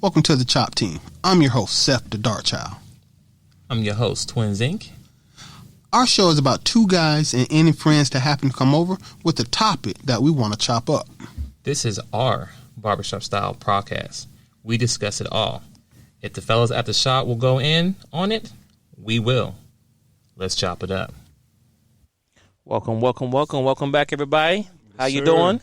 Welcome to the Dachop team. I'm your host, Seth the Dart Child. I'm your host, twinsinc. Our show is about two guys and any friends that happen to come over with a topic that we want to chop up. This is our barbershop style podcast. We discuss it all. If the fellas at the shop will go in on it, we will. Let's chop it up. Welcome back, everybody. How you doing?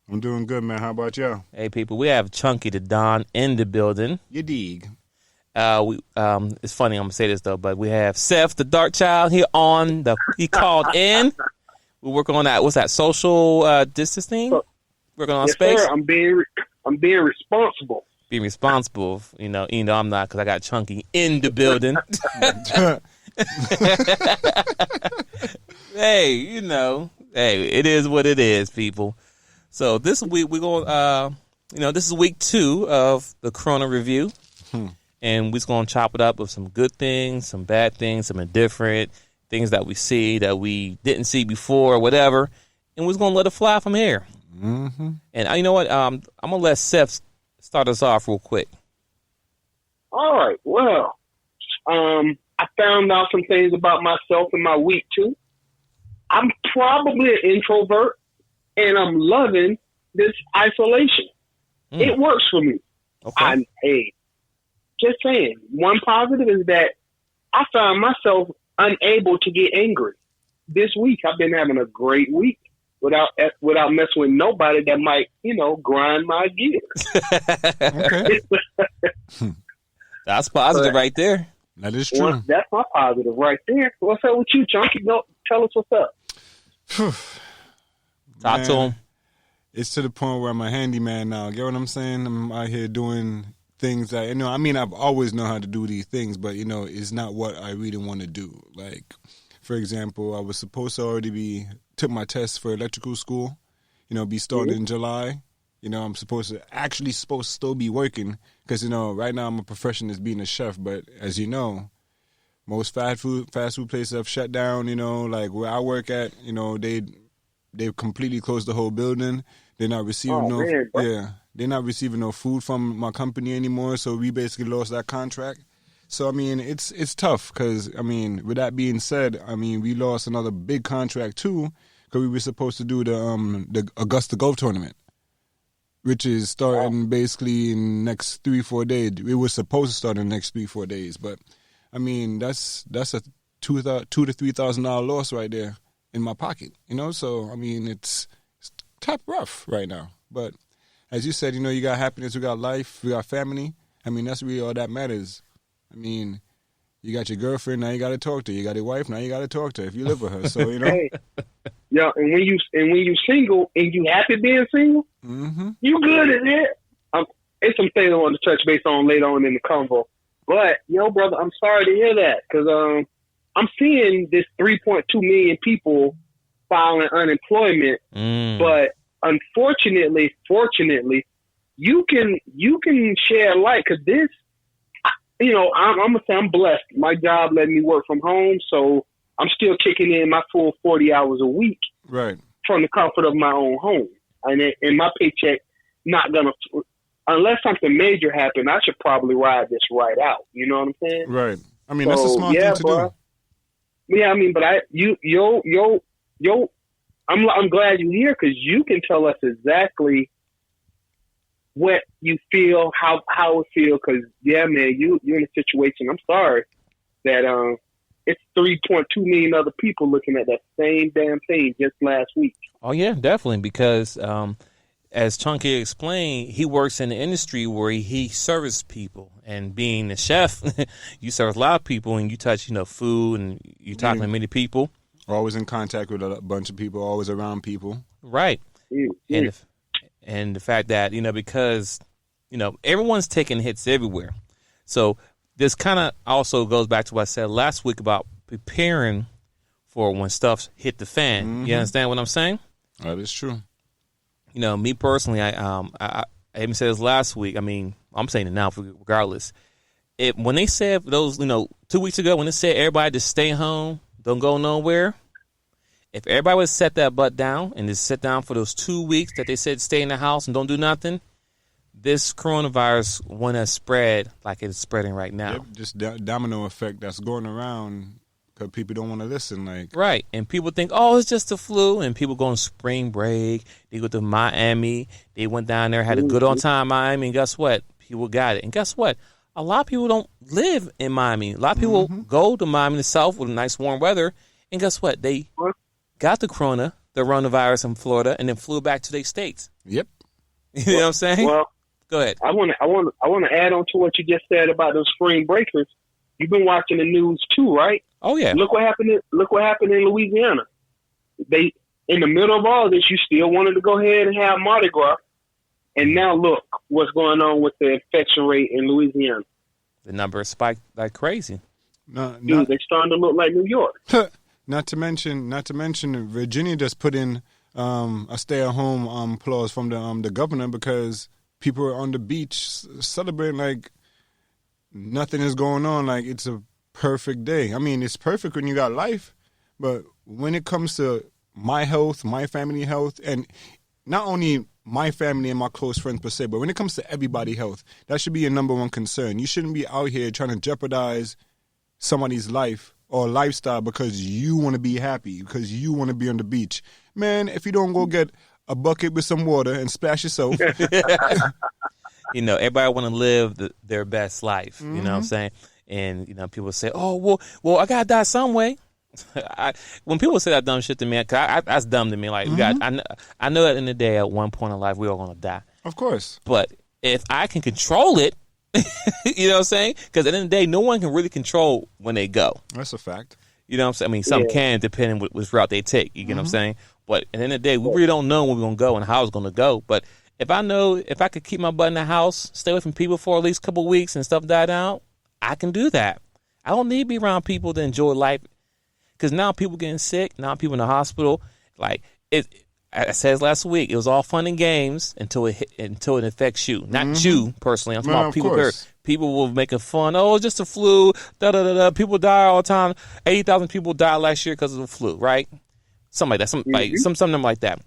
I'm doing good, man. How about y'all? Hey, people, we have Chunky the Don in the building. You dig. It's funny, I'm going to say this, though, but we have Seth, the Dart Child, here he called in. We're working on that, what's that, social distancing? Working on space? Sir, I'm being responsible. Being responsible, even though I'm not, because I got Chunky in the building. Hey, it is what it is, people. So this week we're going, this is week 2 of the Corona review, and we're just going to chop it up with some good things, some bad things, some indifferent things that we see that we didn't see before, or whatever, and we're just going to let it fly from here. Mm-hmm. And you know what? I'm going to let Seth start us off real quick. All right. Well, I found out some things about myself in my week 2. I'm probably an introvert. And I'm loving this isolation. It works for me. Okay. Just saying. One positive is that I found myself unable to get angry. This week, I've been having a great week without messing with nobody that might, grind my gears. Okay. That's positive right there. That is true. That's my positive right there. What's up with you, Chunky? Tell us what's up. Talk to him. It's to the point where I'm a handyman now. Get what I'm saying? I'm out here doing things that, I've always known how to do these things, but, it's not what I really want to do. Like, for example, I was supposed to already took my test for electrical school, be started in July. I'm supposed to still be working because, right now I'm a profession as being a chef, but as you know, most fast food places have shut down, like where I work at, they've completely closed the whole building. They're not receiving they're not receiving no food from my company anymore. So we basically lost that contract. So it's tough because with that being said, we lost another big contract too because we were supposed to do the Augusta Golf Tournament, which is starting basically in the next 3-4 days. It was supposed to start in the next 3-4 days, but that's a $2,000 to $3,000 loss right there in my pocket, so it's top rough right now. But as you said, you got happiness, we got life, we got family. That's really all that matters. You got your girlfriend, now you got to talk to her. You got your wife, now you got to talk to her if you live with her. So Hey, yeah, and when you single and you happy being single, you good at it. It's some things I want to touch base on later on in the convo. But brother, I'm sorry to hear that because I'm seeing this 3.2 million people filing unemployment, but unfortunately, fortunately, you can share light because this, I'm gonna say I'm blessed. My job let me work from home, so I'm still kicking in my full 40 hours a week, right, from the comfort of my own home, and my paycheck not gonna. Unless something major happened, I should probably ride this right out. You know what I'm saying? Right. That's a smart thing to do. Yeah, but I'm glad you're here because you can tell us exactly what you feel, how it feels. Because man, you're in a situation. I'm sorry that it's 3.2 million other people looking at that same damn thing just last week. Oh yeah, definitely because as Chunky explained, he works in the industry where he serves people, and being a chef, you serve a lot of people, and you touch, food, and you talk to many people. Always in contact with a bunch of people, always around people. Right. And the fact that, because, everyone's taking hits everywhere. So this kind of also goes back to what I said last week about preparing for when stuff hit the fan. You understand what I'm saying? That is true. Me personally, I even said this last week. I'm saying it now regardless. When they said those, 2 weeks ago, when they said everybody just stay home, don't go nowhere. If everybody would set that butt down and just sit down for those 2 weeks that they said stay in the house and don't do nothing, this coronavirus wouldn't have spread like it's spreading right now. Yep, just domino effect that's going around because people don't want to listen. Like, right, and people think, oh, it's just the flu, and people go on spring break. They go to Miami. They went down there, had a good old time in Miami, and guess what? People got it. And guess what? A lot of people don't live in Miami. A lot of people go to Miami in the south with nice warm weather, and guess what? They got the coronavirus in Florida, and then flew back to their states. Yep. You know what I'm saying? Well, go ahead. I want to add on to what you just said about those spring breakers. You've been watching the news too, right? Oh yeah. Look what happened in Louisiana. They, in the middle of all this, you still wanted to go ahead and have Mardi Gras, and now look what's going on with the infection rate in Louisiana. The number spiked like crazy. Dude, they're starting to look like New York. Not to mention, Virginia just put in a stay-at-home clause from the governor because people are on the beach celebrating like nothing is going on. Like it's a perfect day. I mean, it's perfect when you got life, but when it comes to my health, my family health, and not only my family and my close friends per se, but when it comes to everybody's health, that should be your number one concern. You shouldn't be out here trying to jeopardize somebody's life or lifestyle because you want to be happy, because you want to be on the beach. Man, if you don't go get a bucket with some water and splash yourself. You know, everybody want to live their best life. You know what I'm saying? And, you know, people say, oh, well, I got to die some way. When people say that dumb shit to me, that's dumb to me. Like, I know that in the day, at one point in life, we're all going to die. Of course. But if I can control it, you know what I'm saying? Because at the end of the day, no one can really control when they go. That's a fact. You know what I'm saying? I mean, some can, depending on which route they take. You get what I'm saying? But at the end of the day, we really don't know where we're going to go and how it's going to go. But if I know, if I could keep my butt in the house, stay away from people for at least a couple of weeks and stuff die down, I can do that. I don't need to be around people to enjoy life. Because now people getting sick, now people in the hospital. Like, I said last week, it was all fun and games until it affects you. Not you, personally. I'm talking about people. People will make fun. Oh, it's just a flu. Da-da-da-da. People die all the time. 80,000 people died last year because of the flu, right? Something like that. Something like that.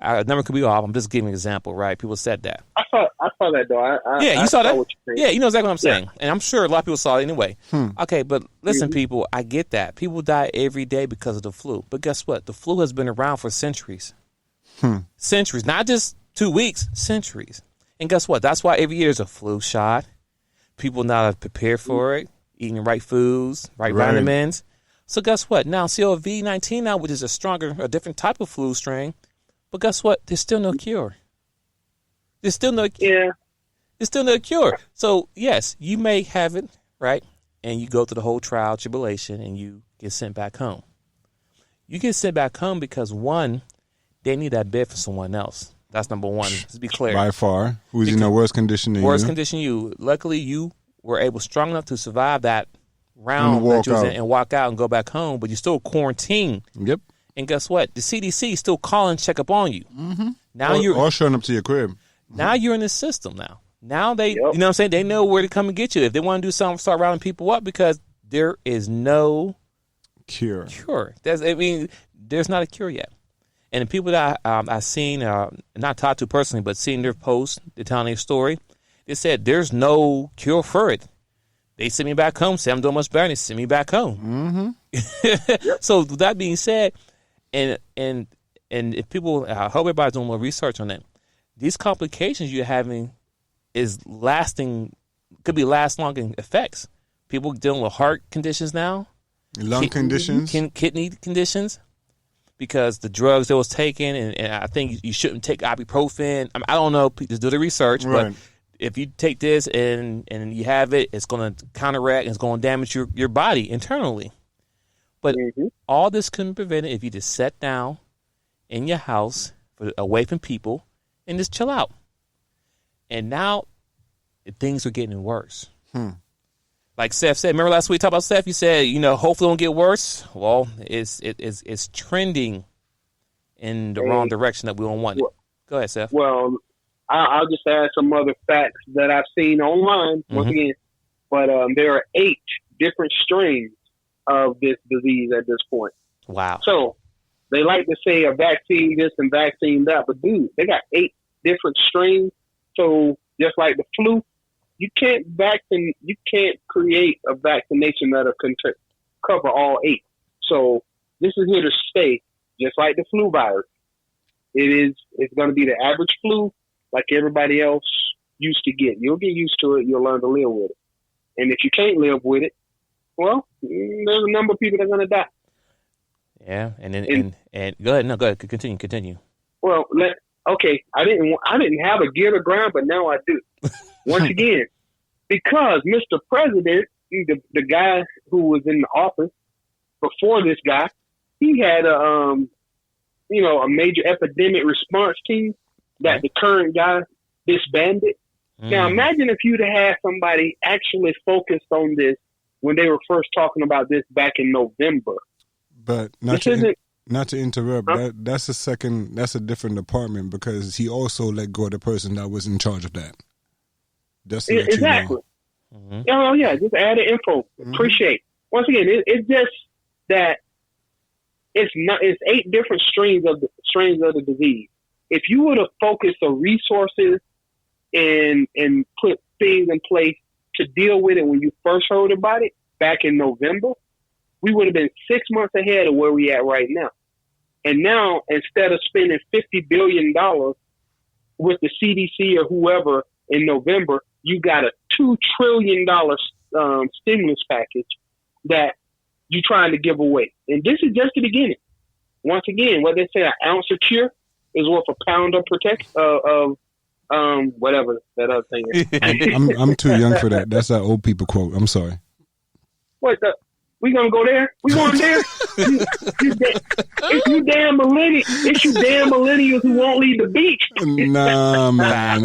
I never could be off. I'm just giving an example, right? People said that. I saw that, though. You saw that? What you're saying. Yeah, you know exactly what I'm saying. And I'm sure a lot of people saw it anyway. Okay, but listen, people, I get that. People die every day because of the flu. But guess what? The flu has been around for centuries. Centuries. Not just 2 weeks, centuries. And guess what? That's why every year there's a flu shot. People now are prepared for it, eating the right foods, right vitamins. So guess what? Now, COVID-19 now, which is a different type of flu strain, but guess what? There's still no cure. There's still no cure. So, yes, you may have it, right? And you go through the whole trial, tribulation, and you get sent back home. You get sent back home because, one, they need that bed for someone else. That's number one. Let's be clear. By far. Who's in a worse condition than you. Worse condition than you. Luckily, you were strong enough to survive that round that you was in and walk out and go back home, but you're still quarantined. Yep. And guess what? The CDC is still calling, check up on you. Now or showing up to your crib. Now you're in the system now. Now they, you know what I'm saying? They know where to come and get you. If they want to do something, start rounding people up because there is no cure. There's not a cure yet. And the people that I've seen, not talked to personally, but seen their posts, they're telling their story, they said there's no cure for it. They sent me back home, say I'm doing much better, and they sent me back home. So with that being said, and if people, I hope everybody's doing more research on that. These complications you're having could be last-long effects. People dealing with heart conditions now. Lung conditions. Kidney conditions. Because the drugs they was taking, and I think you shouldn't take ibuprofen. I don't know. Just do the research. Right. But if you take this and you have it, it's going to counteract and it's going to damage your body internally. But all this couldn't be prevented if you just sat down in your house, away from people, and just chill out. And now things are getting worse. Like Seth said, remember last week we talked about Seth? You said, hopefully it won't get worse. Well, it's trending in the wrong direction that we don't want it. Go ahead, Seth. Well, I'll just add some other facts that I've seen online once again. But there are 8 different strains of this disease at this point. Wow. So they like to say a vaccine this and vaccine that, but dude, they got 8 different strains. So just like the flu. You can't create a vaccination that'll cover all 8. So this is here to stay, just like the flu virus. It's going to be the average flu, like everybody else used to get. You'll get used to it. You'll learn to live with it. And if you can't live with it, well, there's a number of people that are going to die. Yeah, and go ahead. No, go ahead. Continue. Well, okay. I didn't have a gear to grind, but now I do. Once again, because Mr. President, the guy who was in the office before this guy, he had a major epidemic response team that the current guy disbanded. Now, imagine if you'd have had somebody actually focused on this when they were first talking about this back in November. But not to interrupt, that's a different department because he also let go of the person that was in charge of that. Just to let exactly. You know. Mm-hmm. Oh yeah, just added info. Mm-hmm. Appreciate. Once again, it's just that it's 8 different strains of the disease. If you would have focused the resources and put things in place to deal with it when you first heard about it back in November, we would have been 6 months ahead of where we at right now. And now, instead of spending $50 billion with the CDC or whoever in November, you got a $2 trillion stimulus package that you're trying to give away. And this is just the beginning. Once again, what they say, an ounce of cure is worth a pound of whatever that other thing is. I'm too young for that. That's that old people quote. I'm sorry. What the? We gonna go there? We going there? It's you damn millennials who won't leave the beach. Nah, man.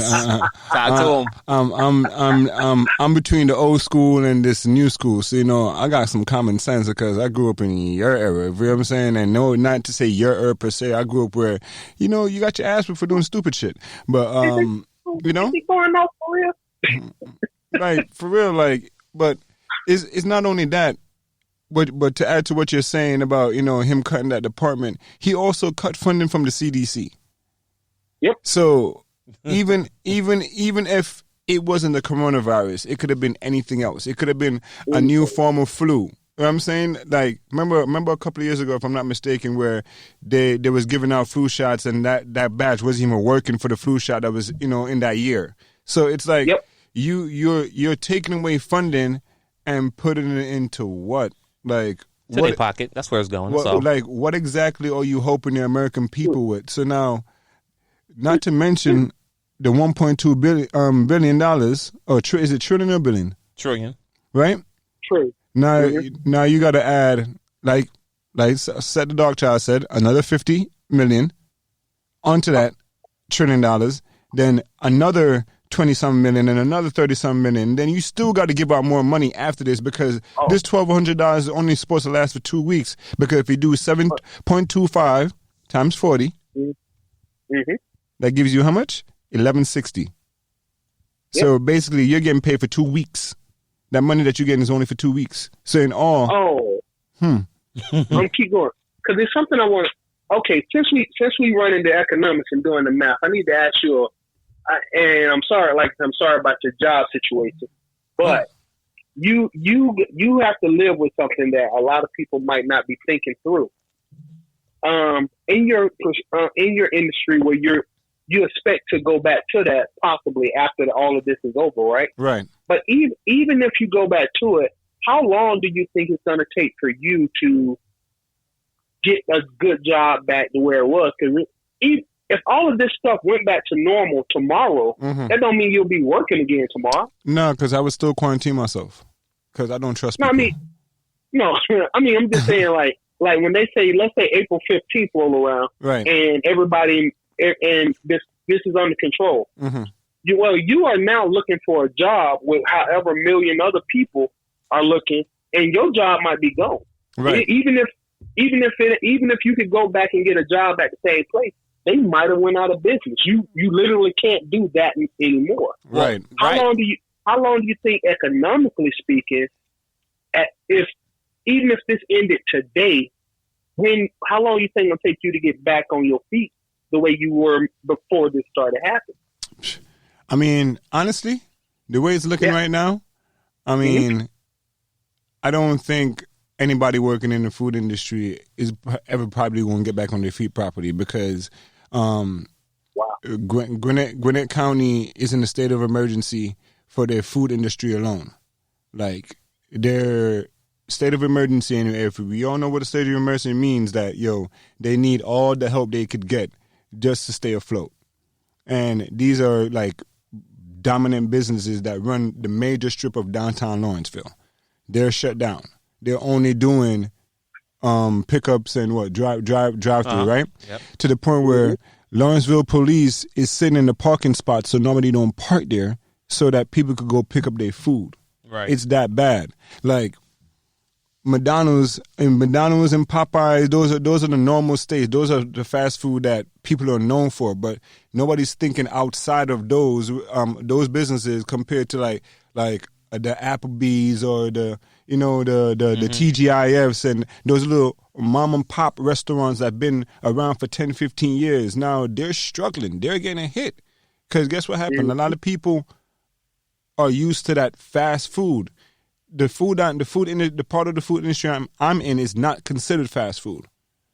I'm between the old school and this new school. So, I got some common sense because I grew up in your era. You know what I'm saying? And no, not to say your era per se. I grew up where, you got your ass whipped for doing stupid shit. But, Is he going off for real? Right, for real. But it's not only that. But to add to what you're saying about, him cutting that department, he also cut funding from the CDC. Yep. So even if it wasn't the coronavirus, it could have been anything else. It could have been a new form of flu. You know what I'm saying? Like, remember a couple of years ago, if I'm not mistaken, where they was giving out flu shots and that batch wasn't even working for the flu shot that was, in that year. So it's like you're taking away funding and putting it into what? Like to their pocket. That's where it's going. What exactly are you hoping the American people with? So now, not to mention the $1.2 billion, or is it trillion or billion? Trillion. Right? True. Now you got to add, like said the dog child said, another $50 million onto that $1 trillion, then another 20-something million and another 30-something million, then you still got to give out more money after this because this $1,200 is only supposed to last for 2 weeks. Because if you do 7.25 times 40, that gives you how much? $1,160. Yep. So basically, you're getting paid for 2 weeks. That money that you're getting is only for 2 weeks. So in all, I'm keep going because there's something I want. Okay, since we run into economics and doing the math, I need to ask you. And I'm sorry about your job situation, but you have to live with something that a lot of people might not be thinking through. In your industry where you expect to go back to that possibly after all of this is over, right? Right. But even if you go back to it, how long do you think it's going to take for you to get a good job back to where it was? Because if all of this stuff went back to normal tomorrow, that don't mean you'll be working again tomorrow. No, because I would still quarantine myself because I don't trust people. I'm just saying like when they say, let's say April 15th roll around, right, and everybody and this is under control. You are now looking for a job with however million other people are looking, and your job might be gone. Right. Even if you could go back and get a job at the same place, they might have went out of business. You literally can't do that anymore. Right. How long do you think, economically speaking, even if this ended today, how long do you think it'll take you to get back on your feet the way you were before this started happening? I mean, honestly, the way it's looking right now, I mean, I don't think anybody working in the food industry is ever probably going to get back on their feet properly because Gwinnett County is in a state of emergency for their food industry alone. Like, their state of emergency, and if we all know what a state of emergency means, that, they need all the help they could get just to stay afloat. And these are, like, dominant businesses that run the major strip of downtown Lawrenceville. They're shut down. They're only doing pickups and drive through, right? Yep. To the point where Lawrenceville police is sitting in the parking spot so nobody don't park there so that people could go pick up their food. Right. It's that bad. Like McDonald's and Popeyes, those are the normal states. Those are the fast food that people are known for, but nobody's thinking outside of those businesses compared to like the Applebee's or the TGIFs and those little mom and pop restaurants that have been around for 10, 15 years. Now they're struggling. They're getting hit. Because guess what happened? A lot of people are used to that fast food. The part of the food industry I'm in is not considered fast food.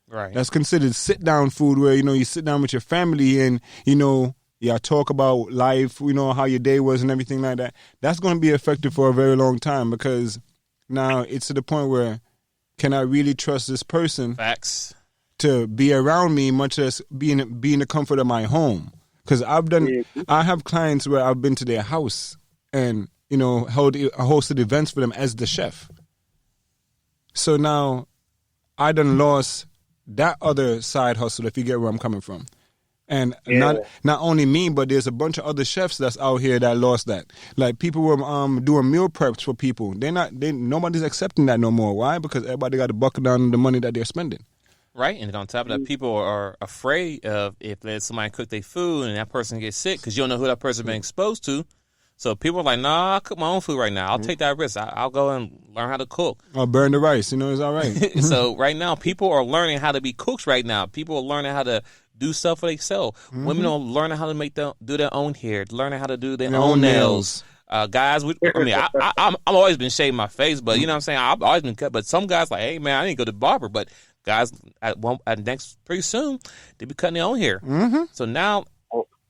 Right. That's considered sit down food where, you sit down with your family and, y'all talk about life, how your day was and everything like that. That's going to be effective for a very long time because now it's to the point where can I really trust this person Facts. to be around me much as be in the comfort of my home? Because I have clients where I've been to their house and, hosted events for them as the chef. So now I done lost that other side hustle, if you get where I'm coming from. And not only me, but there's a bunch of other chefs that's out here that lost that. Like people were doing meal preps for people. Nobody's accepting that no more. Why? Because everybody got to buckle down on the money that they're spending. Right, and on top of that, people are afraid of if somebody cook their food and that person gets sick because you don't know who that person been exposed to. So people are like, nah, I'll cook my own food right now. I'll take that risk. I'll go and learn how to cook. I'll burn the rice. It's all right. So right now, people are learning how to be cooks right now. People are learning how to do stuff for themselves. Women are learning how to do their own hair, learning how to do their own nails. Guys, I'm always been shaving my face, but you know what I'm saying? I've always been cut. But some guys like, hey, man, I didn't go to the barber. But guys, pretty soon, they be cutting their own hair. Mm-hmm. So now,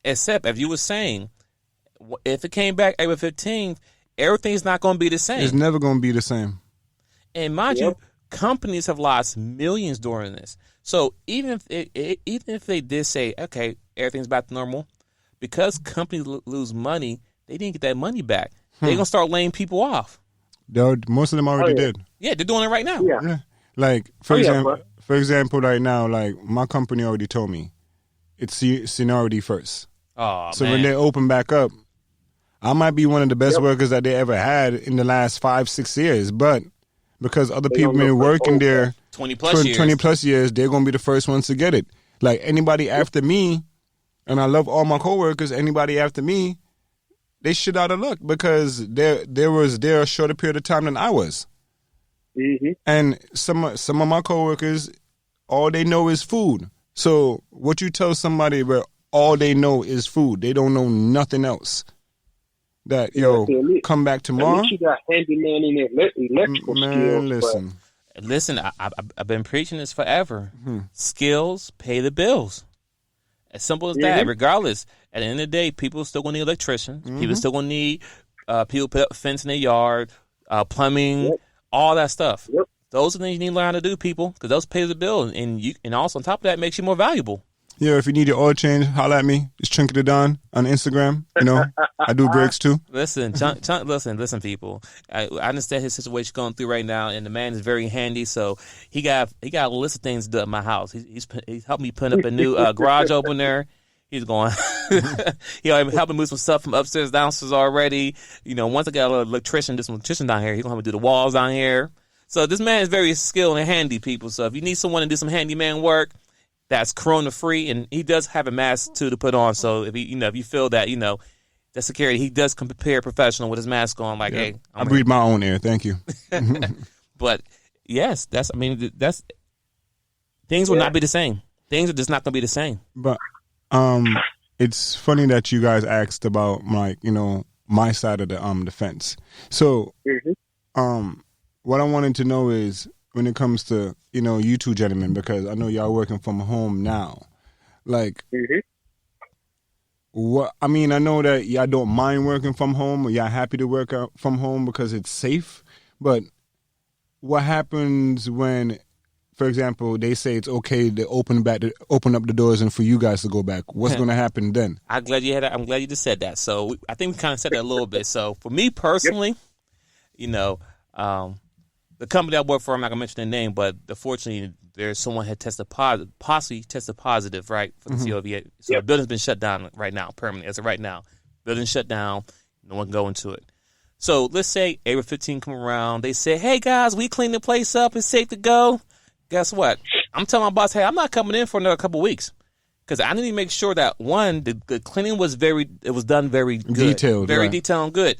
except if you were saying, if it came back April 15th, everything's not going to be the same. It's never going to be the same. And mind you, companies have lost millions during this. So even if they did say, okay, everything's back to normal, because companies lose money, they didn't get that money back. They're going to start laying people off. Most of them already did. Yeah, they're doing it right now. Yeah. Like, for example, right now, like, my company already told me it's seniority first. Oh, so man. when they open back up, I might be one of the best workers that they ever had in the last 5-6 years, but because other people been working there 20 plus years, they're going to be the first ones to get it. Like anybody after me, and I love all my coworkers, anybody after me, they shit out of luck because they was there a shorter period of time than I was. Mm-hmm. And some of my coworkers, all they know is food. So what you tell somebody where all they know is food, they don't know nothing else. That come back tomorrow. At least you got handyman in electrical skills. Listen. I've been preaching this forever. Mm-hmm. Skills pay the bills. As simple as that. Regardless, at the end of the day, people still gonna need electricians. Mm-hmm. People still gonna need people put up a fence in their yard, plumbing, all that stuff. Yep. Those are things you need to learn how to do, people, because those pay the bill, and also on top of that, makes you more valuable. Yeah, if you need your oil change, holla at me. It's Trinket It on Instagram. I do brakes too. Listen, listen, people. I understand his situation going through right now, and the man is very handy. So he got a list of things to do at my house. He's helped me put up a new garage opener. He's going. He already helped me move some stuff from upstairs downstairs already. Once I got an electrician down here, he's gonna help me do the walls down here. So this man is very skilled and handy, people. So if you need someone to do some handyman work that's corona free, and he does have a mask too to put on. So if you feel that that security, he does come prepared professional with his mask on. Like, hey, I breathe my own air. Thank you. But yes, that's things will not be the same. Things are just not going to be the same. But it's funny that you guys asked about my side of the fence. So, what I wanted to know is when it comes to you two gentlemen, because I know y'all working from home now, like. What I mean, I know that y'all don't mind working from home, or y'all happy to work out from home because it's safe. But what happens when, for example, they say it's okay to open up the doors and for you guys to go back? What's going to happen then? I'm glad you just said that. So I think we kind of said that a little bit. So for me personally, the company I work for, I'm not gonna mention their name, but unfortunately, there's someone had possibly tested positive, right, for the COVID. So the building's been shut down right now, permanently. As of right now, building's shut down. No one can go into it. So let's say April 15 come around. They say, "Hey guys, we cleaned the place up. It's safe to go." Guess what? I'm telling my boss, "Hey, I'm not coming in for another couple of weeks because I need to make sure that one, the cleaning was done very good, detailed, very right. detailed and good."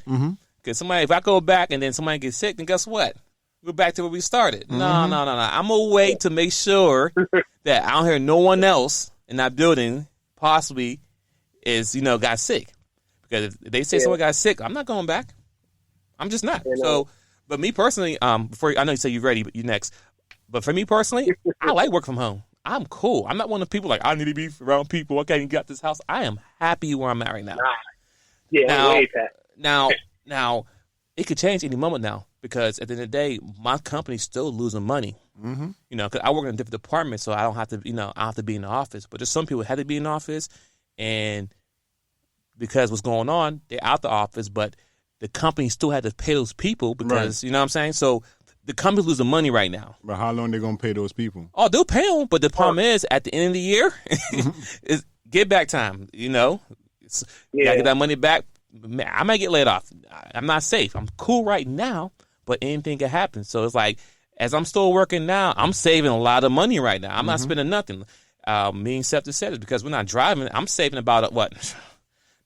Because if I go back and then somebody gets sick, then guess what? We're back to where we started. No. I'm going to wait to make sure that I don't hear no one else in that building possibly got sick. Because if they say someone got sick, I'm not going back. I'm just not. So, but me personally, before I know you say you're ready, but you next. But for me personally, I like work from home. I'm cool. I'm not one of the people like, I need to be around people. I can't even get out this house. I am happy where I'm at right now. Now, it could change any moment now. Because at the end of the day, my company's still losing money. Because I work in a different department, so I don't have to, I don't have to be in the office. But there's some people who had to be in the office, and because what's going on, they're out the office, but the company still had to pay those people because, you know what I'm saying? So the company's losing money right now. But how long they going to pay those people? Oh, they'll pay them, but the problem is, at the end of the year, it's get back time, You gotta get that money back. I might get laid off. I'm not safe. I'm cool right now. But anything can happen. So it's like, as I'm still working now, I'm saving a lot of money right now. I'm not spending nothing. Me and Seth just said it because we're not driving. I'm saving about,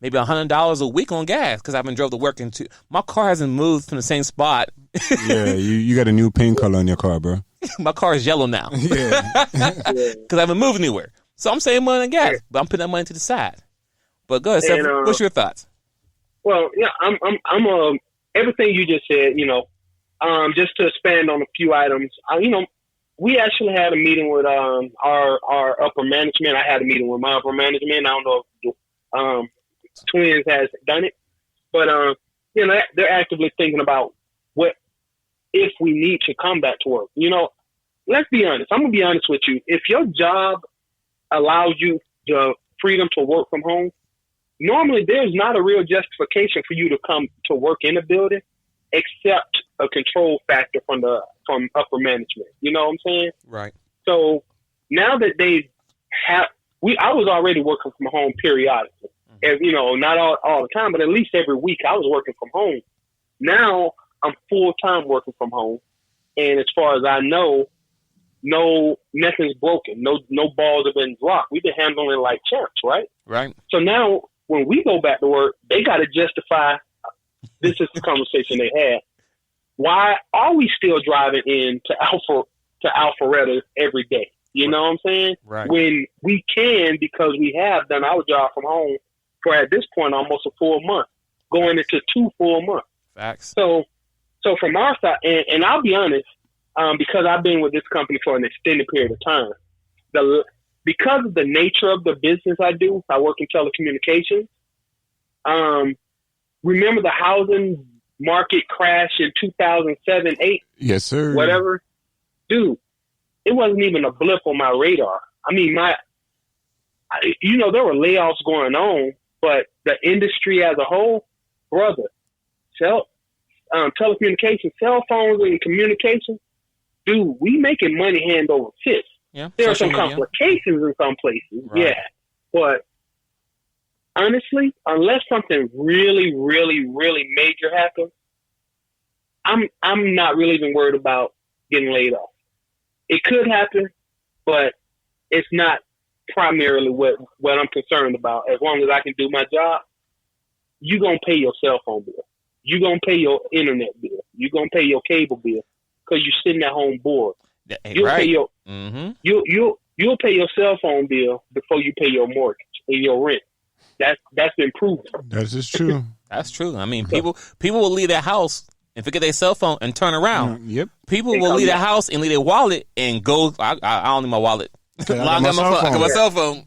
maybe $100 a week on gas because I've been drove to work into. My car hasn't moved from the same spot. Yeah, you got a new paint color on your car, bro. My car is yellow now. Yeah. Because I haven't moved anywhere. So I'm saving money on gas, but I'm putting that money to the side. But go ahead, Seth. What's your thoughts? Well, yeah, I'm everything you just said, just to expand on a few items, we actually had a meeting with our upper management. I had a meeting with my upper management. I don't know if Twins has done it, but they're actively thinking about what if we need to come back to work. Let's be honest. I'm gonna be honest with you. If your job allows you the freedom to work from home, normally there's not a real justification for you to come to work in a building, except a control factor from upper management. You know what I'm saying? Right. So now that I was already working from home periodically. And, not all the time, but at least every week I was working from home. Now I'm full time working from home, and as far as I know, nothing's broken. No balls have been dropped. We've been handling it like champs, right? Right. So now when we go back to work, they got to justify. This is the conversation they had. Why are we still driving in to Alpharetta every day? You know what I'm saying? Right. When we can, because we have done our job from home for, at this point, almost a full month, going into 2 full months. Facts. So from our side, and I'll be honest, because I've been with this company for an extended period of time, because of the nature of the business I do, I work in telecommunications. Remember the housing market crash in 2007, 8? Yes, sir. Whatever. Dude, it wasn't even a blip on my radar. I mean, there were layoffs going on, but the industry as a whole, brother, telecommunications, cell phones and communication, dude, we making money hand over fist. Yeah, there are some complications in some places, right. Yeah. But honestly, unless something really, really, really major happens, I'm not really even worried about getting laid off. It could happen, but it's not primarily what I'm concerned about. As long as I can do my job, you're going to pay your cell phone bill. You're going to pay your internet bill. You're going to pay your cable bill because you're sitting at home bored. You'll pay you'll pay your cell phone bill before you pay your mortgage and your rent. that's improvement. That's just true. That's true. I mean, people will leave their house and forget their cell phone and turn around. Yep. People will leave their house and leave their wallet and go. I don't need my wallet. I got my cell phone.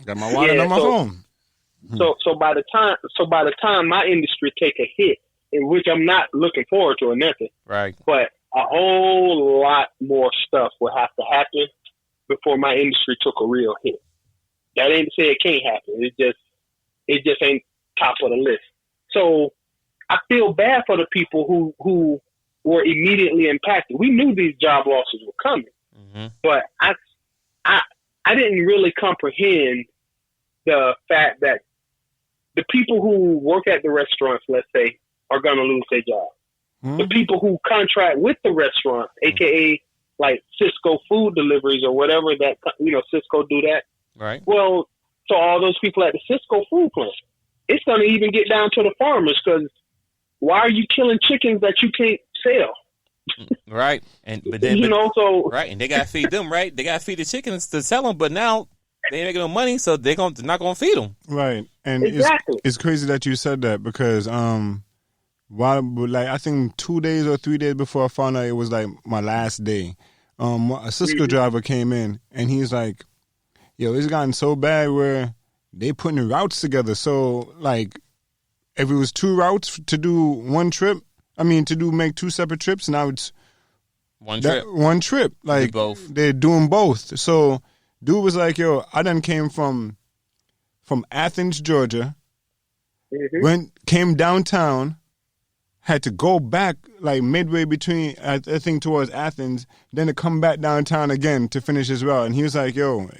Got my wallet on my phone. So by the time my industry take a hit, in which I'm not looking forward to or nothing, right? But a whole lot more stuff will have to happen before my industry took a real hit. That ain't to say it can't happen. It just ain't top of the list. So I feel bad for the people who were immediately impacted. We knew these job losses were coming, but I didn't really comprehend the fact that the people who work at the restaurants, let's say, are going to lose their job. The people who contract with the restaurant, aka like Cisco food deliveries or whatever that, Cisco do that. Right. Well, so all those people at the Cisco food plant, it's going to even get down to the farmers, because why are you killing chickens that you can't sell? Right. And but right, and they got to feed them, right? They got to feed the chickens to sell them, but now they ain't making no money, so they're not going to feed them. Right. And exactly. It's crazy that you said that, because I think 2 days or 3 days before I found out it was like my last day, a Cisco driver came in and he's like, yo, it's gotten so bad where they putting routes together. So like if it was 2 routes to do one trip, make 2 separate trips, now it's one trip. Like they're doing both. So dude was like, yo, I done came from Athens, Georgia, came downtown, had to go back like midway between, I think, towards Athens, then to come back downtown again to finish his route. And he was like, yo,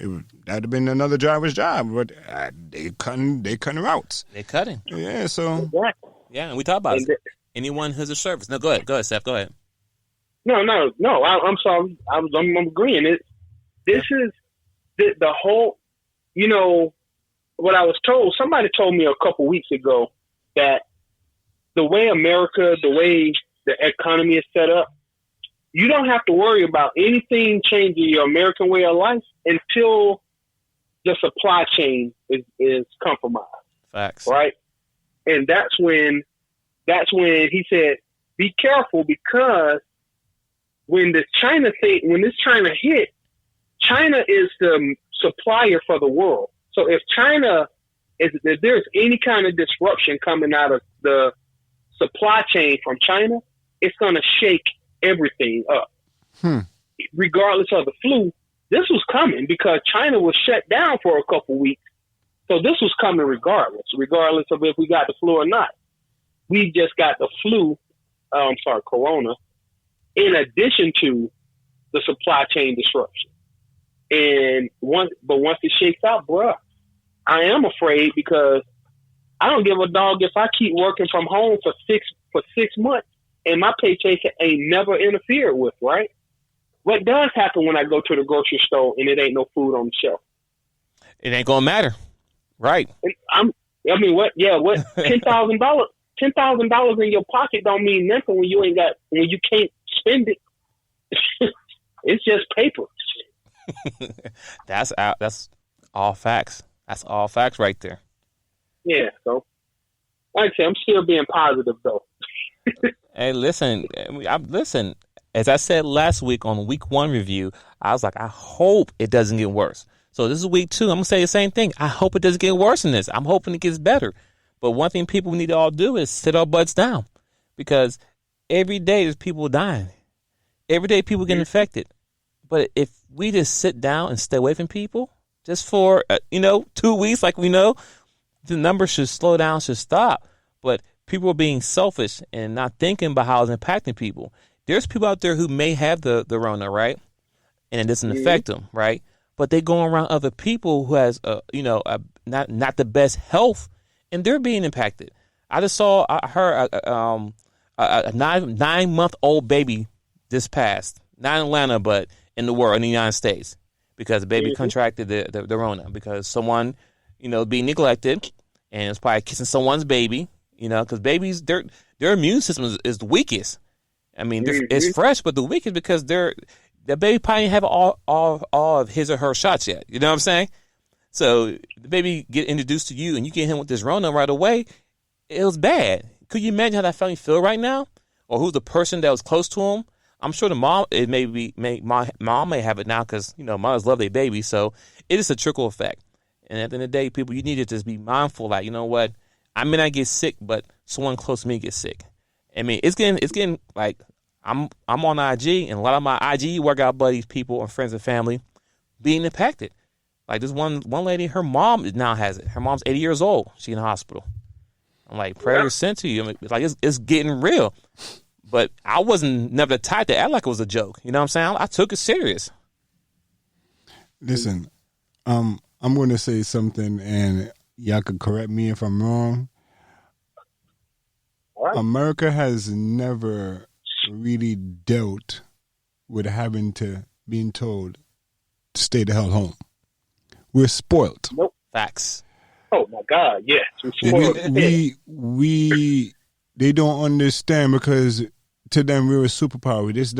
that'd have been another driver's job, but they cutting routes. They cutting. Yeah, so. Yeah, and we talk about it. Anyone who's a service. No, go ahead, Seth, go ahead. No, I'm sorry. I'm agreeing. This is the whole, what I was told, somebody told me a couple weeks ago that the way the way the economy is set up, you don't have to worry about anything changing your American way of life until the supply chain is compromised. Facts. Right? And that's when he said, be careful, because when this China hit, China is the supplier for the world. So if there's any kind of disruption coming out of the supply chain from China, it's going to shake everything up. Regardless of the flu, this was coming because China was shut down for a couple weeks. So this was coming regardless of if we got the flu or not. We just got the corona, in addition to the supply chain disruption. And once it shakes out, bruh, I am afraid, because I don't give a dog if I keep working from home for six months and my paycheck ain't never interfered with, right? What does happen when I go to the grocery store and it ain't no food on the shelf? It ain't gonna matter, right? What? $10,000 in your pocket don't mean nothing when you can't spend it. It's just paper. That's all facts. That's all facts right there. Yeah, so like I say, I'm still being positive though. Hey, listen. As I said last week on week 1 review, I was like, I hope it doesn't get worse. So this is week 2. I'm gonna say the same thing. I hope it doesn't get worse than this. I'm hoping it gets better. But one thing people need to all do is sit our butts down, because every day there's people dying. Every day people get infected. But if we just sit down and stay away from people just for 2 weeks, like we know, the numbers should slow down, should stop. But people are being selfish and not thinking about how it's impacting people. There's people out there who may have the Rona, right? And it doesn't affect them, right? But they go around other people who has, not the best health, and they're being impacted. I heard a 9-month-old baby just passed, not in Atlanta, but in the world, in the United States, because the baby contracted the Rona, because someone, being neglected, and it's probably kissing someone's baby, because babies, their immune system is the weakest. I mean, it's fresh, but the weakest, because the baby probably didn't have all of his or her shots yet. You know what I'm saying? So the baby get introduced to you and you get him with this Rona right away. It was bad. Could you imagine how that family feel right now? Or who's the person that was close to him? I'm sure the mom, my mom may have it now because, mothers love their baby. So it is a trickle effect. And at the end of the day, people, you need to just be mindful. Like, you know what? I may not get sick, but someone close to me gets sick. I mean, it's getting like I'm on IG, and a lot of my IG workout buddies, people, and friends and family being impacted. Like this one lady, her mom now has it. Her mom's 80 years old. She's in the hospital. I'm like, prayers sent to you. I mean, like it's getting real. But I wasn't never the type to act like it was a joke. You know what I'm saying? I took it serious. Listen, I'm going to say something, and y'all could correct me if I'm wrong. Right. America has never really dealt with being told to stay the hell home. We're spoiled. Nope. Facts. Oh my God, yes. They don't understand because to them we're a superpower. This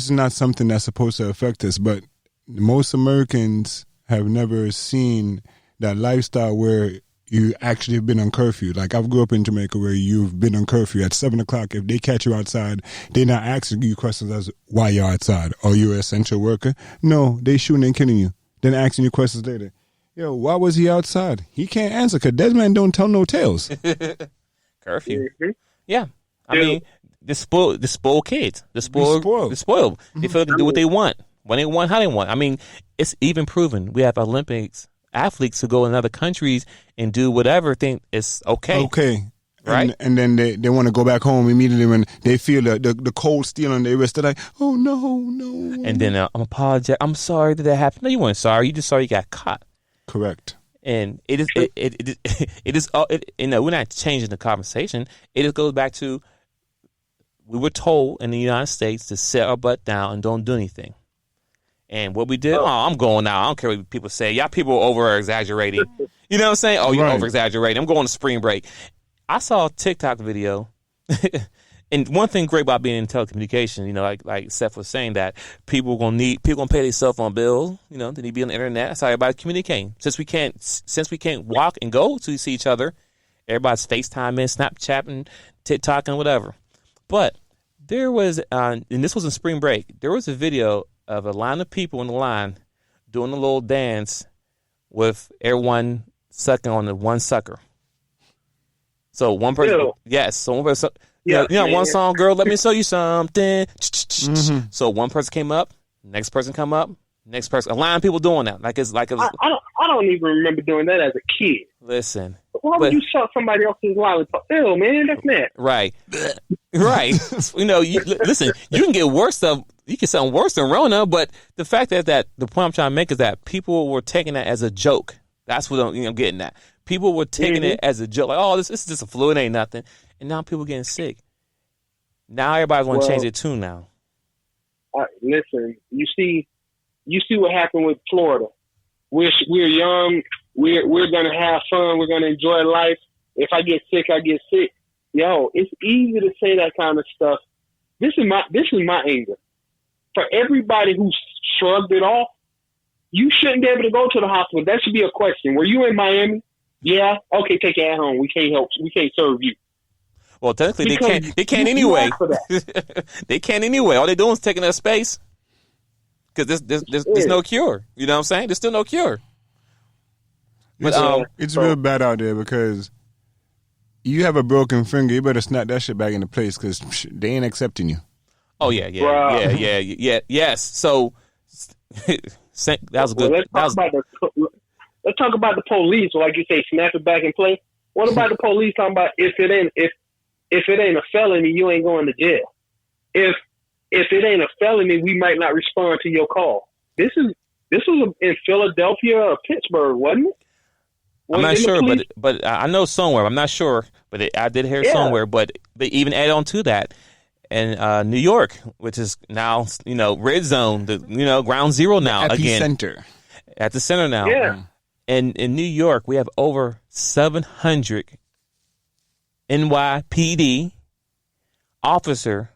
is not something that's supposed to affect us, but most Americans have never seen that lifestyle where you actually have been on curfew. Like I grew up in Jamaica where you've been on curfew at 7:00. If they catch you outside, they're not asking you questions as why you're outside. Are you an essential worker? No, they shooting and killing you. Then asking you questions later. Yo, why was he outside? He can't answer because that man don't tell no tales. Curfew. Mm-hmm. Yeah. I mean, the spoiled kids. The spoiled. Mm-hmm. They feel they can do what they want, when they want, how they want. I mean, it's even proven. We have Olympics athletes who go in other countries and do whatever think it's okay. Okay. Right? And then they want to go back home immediately when they feel the cold steel on their wrist. They're like, oh, no. And then I'm apologize. I'm sorry that happened. No, you weren't sorry. You just sorry you got caught. Correct. And it is, we're not changing the conversation. It just goes back to, we were told in the United States to sit our butt down and don't do anything. And what we did, I'm going now. I don't care what people say. Y'all people are over-exaggerating. You know what I'm saying? Oh, you're over-exaggerating. I'm going to spring break. I saw a TikTok video. And one thing great about being in telecommunications, like Seth was saying, that people gonna pay their cell phone bill. They need to be on the internet. That's how everybody's communicating. Since we can't walk and go to see each other, everybody's FaceTiming, Snapchatting, TikTok, and whatever. But there was, and this was in spring break, there was a video of a line of people in the line doing a little dance with everyone sucking on the one sucker. So one person, so one person, one song, girl, let me show you something. Mm-hmm. So one person came up, next person come up, next person. A line of people doing that. I don't even remember doing that as a kid. Listen, why would you suck somebody else's lollipop? Ew, man, that's mad. Right. Listen, you can get worse than Rona, but the fact is that the point I'm trying to make is that people were taking that as a joke. That's what I'm getting at. People were taking it as a joke, like, oh, this is just a flu, it ain't nothing. And now people getting sick. Now everybody's want to change their tune now. Listen, you see what happened with Florida. We're young. We're gonna have fun. We're gonna enjoy life. If I get sick, I get sick. Yo, it's easy to say that kind of stuff. This is my anger. For everybody who shrugged it off, you shouldn't be able to go to the hospital. That should be a question. Were you in Miami? Yeah. Okay, take it at home. We can't help. We can't serve you. Well, technically, they can't anyway. They can't anyway. All they're doing is taking up space. Because there's no cure. You know what I'm saying? There's still no cure. But it's real bad out there because you have a broken finger. You better snap that shit back into place because they ain't accepting you. Oh yeah. Yes. So that was good. Let's talk about the police. Like you say, snap it back in place. What about the police talking about if it ain't a felony, you ain't going to jail? If it ain't a felony, we might not respond to your call. This was in Philadelphia or Pittsburgh, wasn't it? I'm not sure, but I know somewhere. I'm not sure, but I did hear somewhere. But they even add on to that, and New York, which is now red zone, ground zero now again. At the center now. Yeah. And in New York, we have over 700 NYPD officer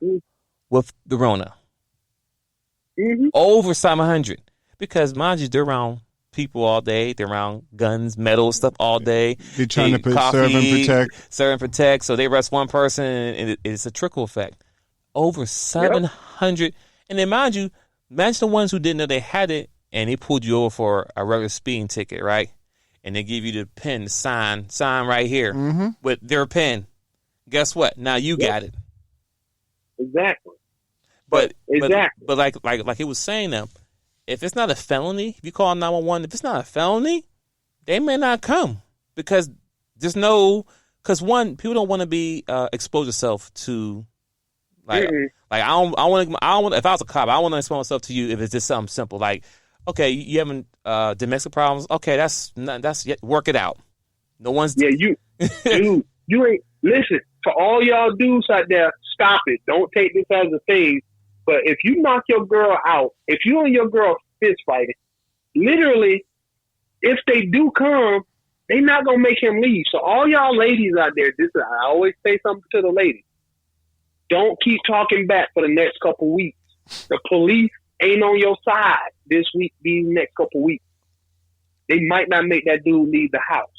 with the Rona. Mm-hmm. Over 700. Because, mind you, they're around people all day. They're around guns, metal stuff all day. They're trying to serve and protect. So they arrest one person, and it's a trickle effect. Over 700. And then, mind you, imagine the ones who didn't know they had it, and they pulled you over for a regular speeding ticket, right? And they give you the pen, the sign right here with their pen. Guess what? Now you got it. Exactly. But like it was saying them, if it's not a felony, if you call 911, if it's not a felony, they may not come because one, people don't want to be expose yourself to like I don't want if I was a cop, I don't want to expose myself to you if it's just something simple like, okay, you having domestic problems, okay, that's work it out. No one's you ain't listen for all y'all dudes out there. Stop it! Don't take this as a phase. But if you knock your girl out, if you and your girl fist fighting, literally, if they do come, they not gonna make him leave. So all y'all ladies out there, I always say something to the ladies. Don't keep talking back for the next couple weeks. The police ain't on your side this week, these next couple weeks. They might not make that dude leave the house.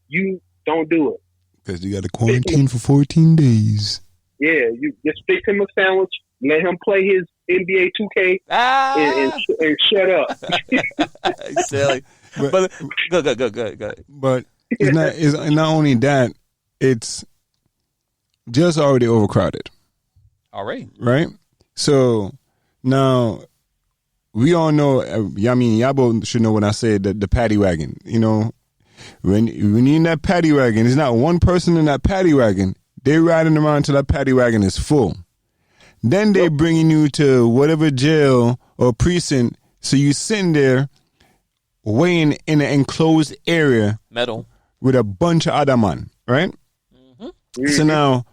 You don't do it. Because you got to quarantine for 14 days. Yeah, you just fix him a sandwich, let him play his NBA 2K, and shut up. Silly. But go. But it's not only that, it's just already overcrowded. Already. Right? So now we all know, y'all both should know when I say the paddy wagon. You know, when you're in that paddy wagon, there's not one person in that paddy wagon. They're riding around until that paddy wagon is full. Then they bringing you to whatever jail or precinct. So you sitting there waiting in an enclosed area. Metal. With a bunch of other man, right? Mm-hmm. So now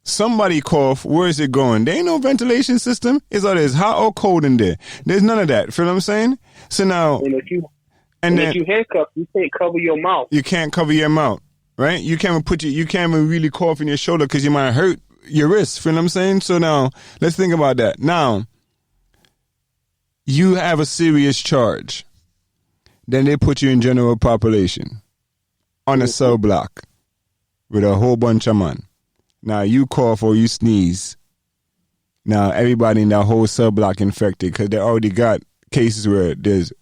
somebody cough, where is it going? There ain't no ventilation system. It's all this hot or cold in there. There's none of that. Feel what I'm saying? So now... And if you handcuff, you can't cover your mouth. You can't cover your mouth, right? You can't even really cough in your shoulder because you might hurt your wrist. Feel what I'm saying? So now, let's think about that. Now, you have a serious charge. Then they put you in general population on a cell block with a whole bunch of men. Now, you cough or you sneeze. Now, everybody in that whole cell block infected because they already got cases where there's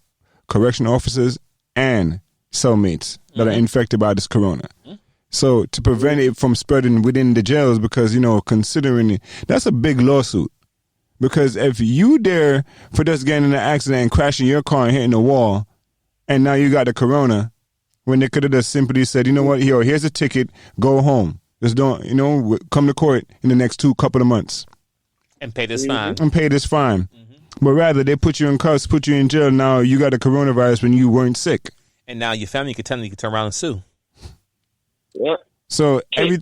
correction officers and cellmates that are infected by this corona. So to prevent it from spreading within the jails, because, you know, considering it, that's a big lawsuit. Because if you dare for just getting in an accident and crashing your car and hitting the wall, and now you got the corona, when they could have just simply said, you know what, here's a ticket, go home. Just don't, come to court in the next couple of months. And pay this fine. But rather, they put you in cuffs, put you in jail. Now you got a coronavirus when you weren't sick. And now your family can tell them you can turn around and sue. Yeah. So can't you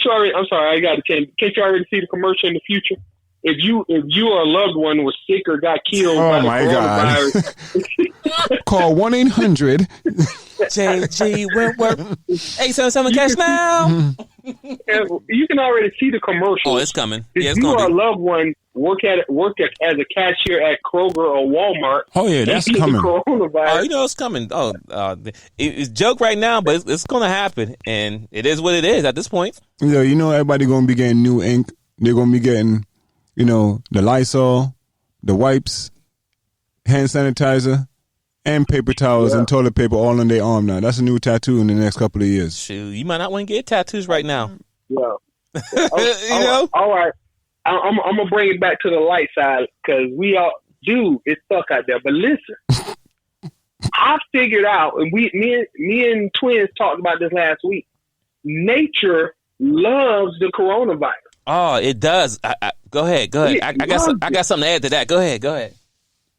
already? I'm sorry, I got to change. Can't you already see the commercial in the future? If you or a loved one was sick or got killed by the coronavirus, call 1-800 JG Wentworth 877 cash now. You can already see the commercial. Oh, it's coming. If you or a loved one work as a cashier at Kroger or Walmart. Oh yeah, that's coming. Oh, it's coming. Oh, it's a joke right now, but it's going to happen, and it is what it is at this point. Everybody going to be getting new ink. They're going to be getting, the Lysol, the wipes, hand sanitizer, and paper towels and toilet paper all on their arm now. That's a new tattoo in the next couple of years. Shoot, you might not want to get tattoos right now. Yeah. All right. I'm going to bring it back to the light side because it's stuck out there. But listen, I figured out, and me and Twins talked about this last week, nature loves the coronavirus. Oh, it does. Go ahead. I got something to add to that. Go ahead.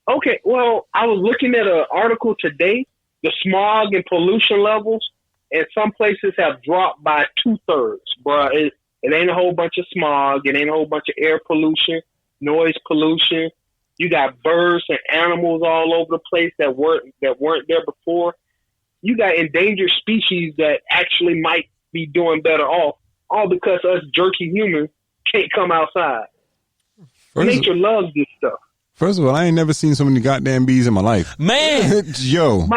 Okay, well, I was looking at an article today. The smog and pollution levels in some places have dropped by 2/3, bro. It ain't a whole bunch of smog. It ain't a whole bunch of air pollution, noise pollution. You got birds and animals all over the place that weren't there before. You got endangered species that actually might be doing better off, all because us jerky humans can't come outside. Nature loves this stuff. First of all, I ain't never seen so many goddamn bees in my life. Man. Yo.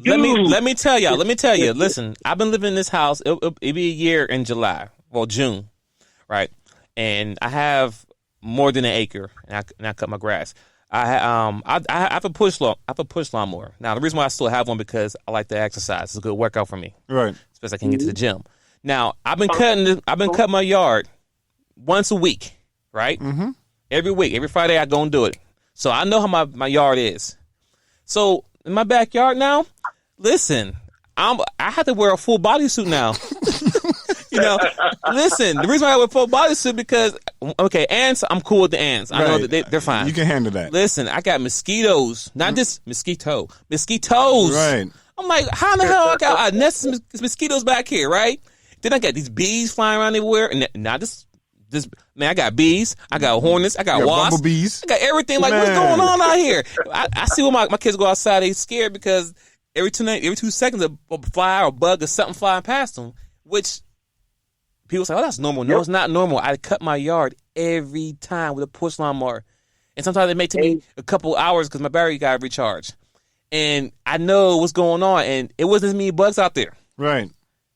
Let me tell you. Listen, I've been living in this house. It'll be a year in July. Well, June. Right? And I have more than an acre, and I cut my grass. I have a push lawnmower. Now, the reason why I still have one because I like to exercise. It's a good workout for me. Right. Especially I can get to the gym. Now, I've been cutting my yard once a week, right? Mm-hmm. Every week, every Friday I go and do it. So I know how my yard is. So in my backyard now, listen, I have to wear a full bodysuit now. Listen, the reason why I wear a full bodysuit because, okay, ants, I'm cool with the ants. I know that they're fine. You can handle that. Listen, I got mosquitoes, not just mosquitoes. Right. I'm like, how in the hell I got a nest of mosquitoes back here, right? Then I got these bees flying around everywhere, and not this man, I got bees, I got hornets, I got wasps, bumblebees. I got everything. Like, what's going on out here? I see when my kids go outside, they scared because every 2 seconds a fly or a bug or something flying past them, which people say, oh, that's normal. No, it's not normal. I cut my yard every time with a push lawnmower, and sometimes it may take me a couple hours because my battery got recharged, and I know what's going on, and it wasn't as many bugs out there. Right.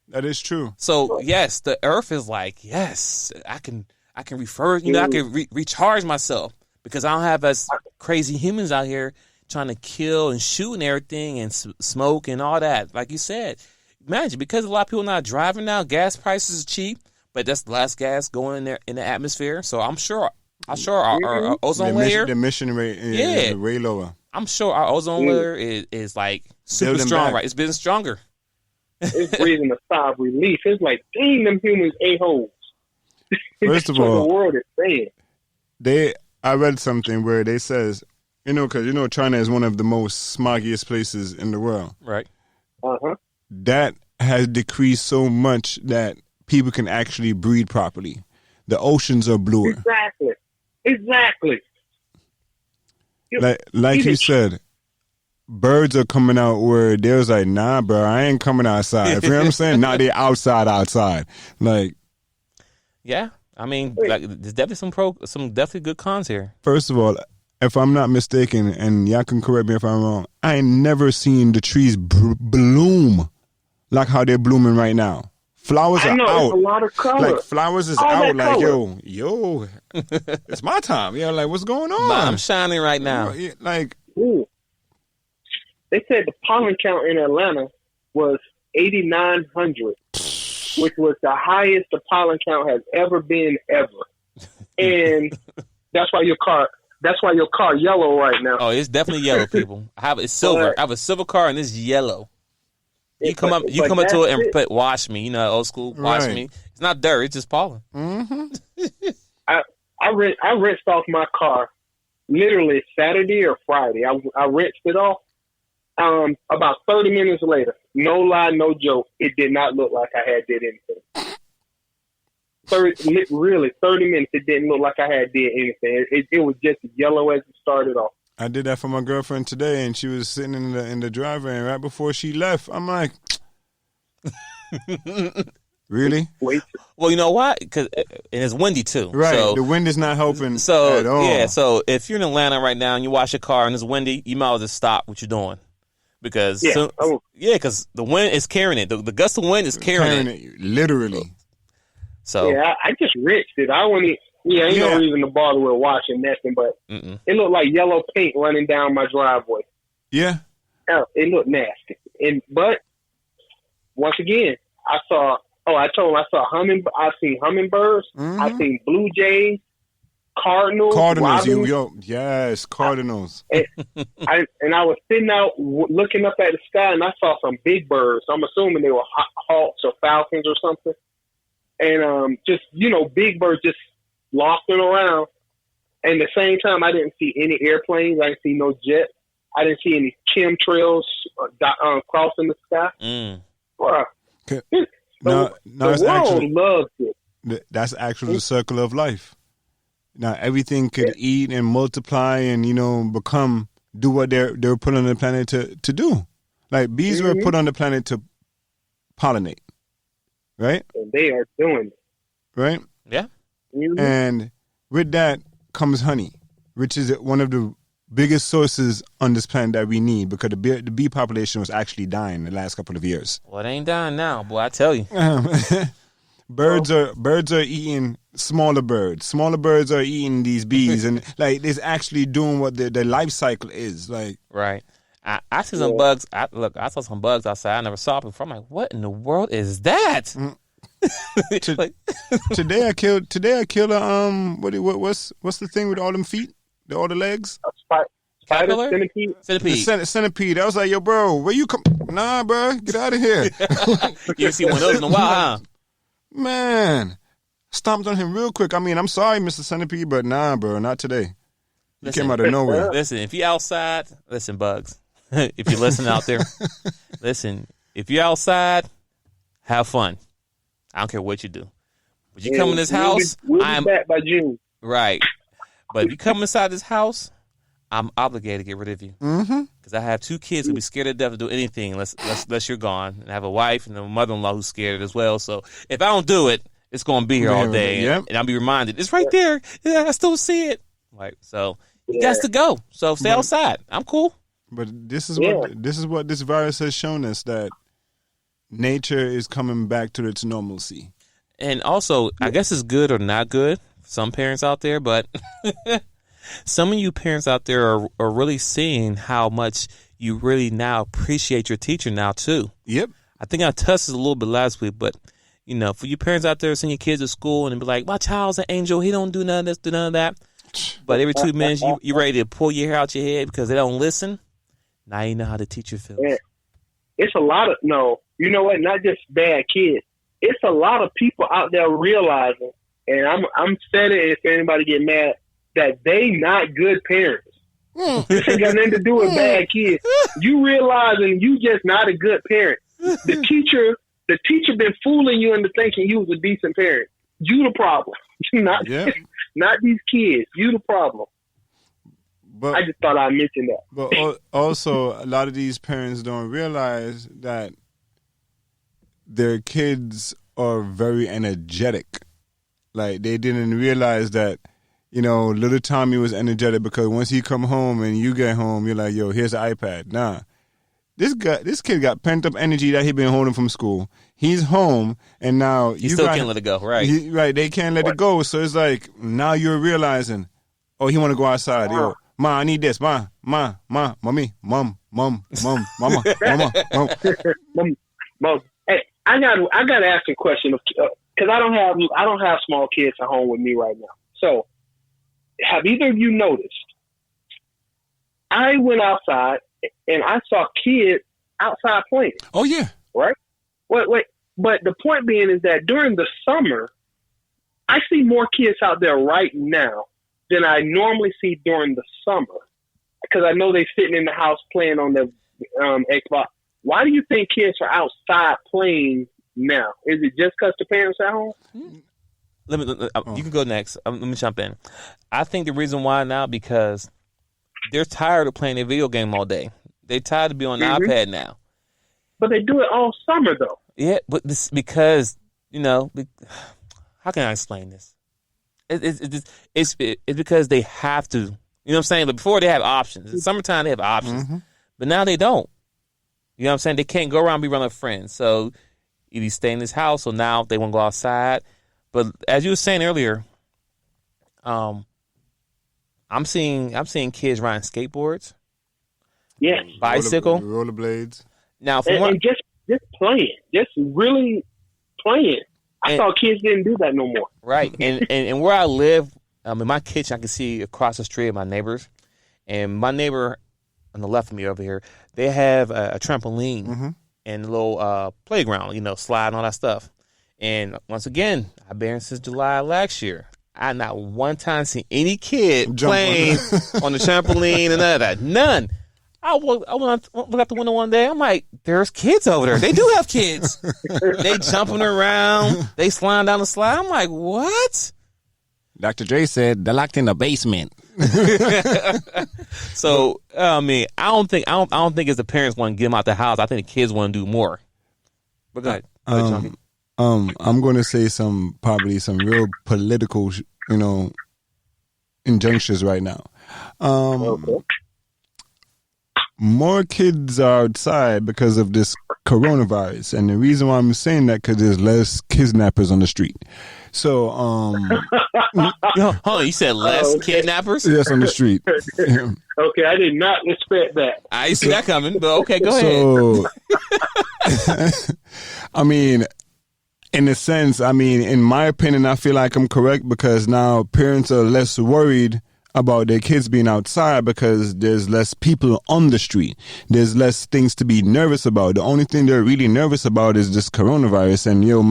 That is true. So yes, the earth is like, yes, I can refer, I can recharge myself because I don't have as crazy humans out here trying to kill and shoot and everything and smoke and all that. Like you said, imagine because a lot of people not driving now, gas prices are cheap, but that's less gas going in there in the atmosphere. So I'm sure our ozone layer, the emission rate is way lower. I'm sure our ozone layer is like super strong, right? It's been stronger. It's breathing a sigh of relief. It's like, dang, them humans a-holes. First of all, the world is saying. I read something where they says, because China is one of the most smoggiest places in the world. Right. Uh-huh. That has decreased so much that people can actually breathe properly. The oceans are bluer. Exactly. Like you said, birds are coming out where there's like, nah, bro, I ain't coming outside. You know what I'm saying? Now they're outside. Like, yeah, I mean, like, there's definitely some definitely good cons here. First of all, if I'm not mistaken, and y'all can correct me if I'm wrong, I ain't never seen the trees bloom like how they're blooming right now. Flowers are out. It's a lot of color. Like flowers is out. Like yo, it's my time. Yeah, like what's going on? I'm shining right now. Like. Ooh. They said the pollen count in Atlanta was 8,900, which was the highest the pollen count has ever been ever. And that's why your car yellow right now. Oh, it's definitely yellow, people. It's silver. I have a silver car and it's yellow. You come up to it and put wash me, old school wash me. It's not dirt, it's just pollen. Mm-hmm. I rinsed off my car literally Saturday or Friday. I rinsed it off. About 30 minutes later, no lie, no joke, it did not look like I had did anything. 30 minutes, it didn't look like I had did anything. It was just yellow as it started off. I did that for my girlfriend today, and she was sitting in the driveway, and right before she left, I'm like, really? Wait. Well, you know why? Because it's windy too. Right. So, the wind is not helping at all. Yeah. So if you're in Atlanta right now and you wash your car and it's windy, you might as well just stop what you're doing. Because the wind is carrying it. The gust of wind is carrying it. Literally. So yeah, I just rinsed it. I wouldn't. Yeah, ain't no reason to bother with washing nothing, but it looked like yellow paint running down my driveway. Yeah. It looked nasty. But once again, I told him I seen hummingbirds. Mm-hmm. I seen blue jays, cardinals. Yes, cardinals. And I was sitting out looking up at the sky, and I saw some big birds. I'm assuming they were hawks or falcons or something. And just big birds just lofting around. And at the same time, I didn't see any airplanes. I didn't see no jets. I didn't see any chemtrails crossing the sky. Bruh. The world loves it. That's actually the circle of life. Now everything could eat and multiply and do what they're put on the planet to do. Like bees were put on the planet to pollinate, right? And they are doing it, right? Yeah. And with that comes honey. which is one of the biggest sources on this planet that we need, because the bee population was actually dying the last couple of years. Well, it ain't dying now, boy. I tell you. Birds are eating smaller birds. Smaller birds are eating these bees, and like it's actually doing what their life cycle is. Like, right. I see some bugs. I saw some bugs outside. I never saw it before. I'm like, what in the world is that? Today I killed what's the thing with all them feet, all the legs? Spider? Centipede. I was like, yo, bro, where you come? Nah, bro, get out of here. You ain't seen one of those in a while, huh? Man, stomped on him real quick. I mean, I'm sorry, Mr. Centipede, but nah, bro, not today. You came out of nowhere. Listen, if you outside, listen, bugs. If you listen out there, listen. If you're outside, have fun. I don't care what you do. But you come in this house, I'm back by June. Right. But if you come inside this house, I'm obligated to get rid of you. Because I have 2 kids who be scared to death to do anything unless you're gone. And I have a wife and a mother-in-law who's scared as well. So if I don't do it, it's going to be here all day. And I'll be reminded, it's right there. Yeah, I still see it. Like, so you got to go. So stay outside. I'm cool. But this is what this virus has shown us, that nature is coming back to its normalcy. And also, I guess it's good or not good for some parents out there, but some of you parents out there are really seeing how much you really now appreciate your teacher now, too. Yep. I think I touched it a little bit last week, but, you know, for you parents out there sending your kids to school and be like, my child's an angel, he don't do none of this, do none of that. But every 2 minutes, you ready to pull your hair out your head because they don't listen. Now you know how the teacher feels. Yeah. It's a lot of, you know what, not just bad kids. It's a lot of people out there realizing, and I'm saying it if anybody get mad, that they not good parents. This ain't got nothing to do with bad kids. You realizing you just not a good parent. The teacher been fooling you into thinking you was a decent parent. You the problem. Not these kids. You the problem. But I just thought I'd mention that. But also, a lot of these parents don't realize that their kids are very energetic. Like, they didn't realize that, little Tommy was energetic because once he come home and you get home, you're like, yo, here's the iPad. Nah. This kid got pent-up energy that he been holding from school. He's home, and now you still can't let it go, right? Right, they can't let it go. So it's like, now you're realizing, oh, he want to go outside. Yo, Ma, I need this. Ma, mommy, mama. Hey, I got to ask a question because I don't have small kids at home with me right now. So, have either of you noticed? I went outside and I saw kids outside playing. Oh yeah, right. Wait. But the point being is that during the summer, I see more kids out there right now than I normally see during the summer, because I know they're sitting in the house playing on the Xbox. Why do you think kids are outside playing now? Is it just because the parents are at home? You can go next. Let me jump in. I think the reason why now, because they're tired of playing a video game all day. They're tired of being on the iPad now. But they do it all summer, though. Yeah, but this because, how can I explain this? It's because they have to. You know what I'm saying? But before they have options. In summertime, they have options. But now they don't. You know what I'm saying? They can't go around and be around their friends. So either stay in this house, or now they want to go outside. But as you were saying earlier, I'm seeing kids riding skateboards. Yeah. Bicycle. Rollerblades. Now, and just playing. Just really playing. I thought kids didn't do that no more. Right. And where I live, in my kitchen, I can see across the street of my neighbors. And my neighbor on the left of me over here, they have a trampoline and a little playground, slide and all that stuff. And once again, I've been here since July last year. I not one time seen any kid playing on the trampoline and none of that. None. I went look out the window one day. I'm like, there's kids over there. They do have kids. They jumping around. They sliding down the slide. I'm like, what? Dr. Dre said they're locked in the basement. So I don't think it's the parents want to get them out the house. I think the kids want to do more. But go ahead. I'm going to say probably some real political, injunctions right now. Okay. More kids are outside because of this coronavirus, and the reason why I'm saying that because there's less kidnappers on the street. So, Hold on, you said less kidnappers? yes, on the street. Okay, I did not expect that. I didn't see that coming, but okay, go ahead. So, I mean, in a sense, I mean, in my opinion, I feel like I'm correct because now parents are less worried about their kids being outside because there's less people on the street. There's less things to be nervous about. The only thing they're really nervous about is this coronavirus, and your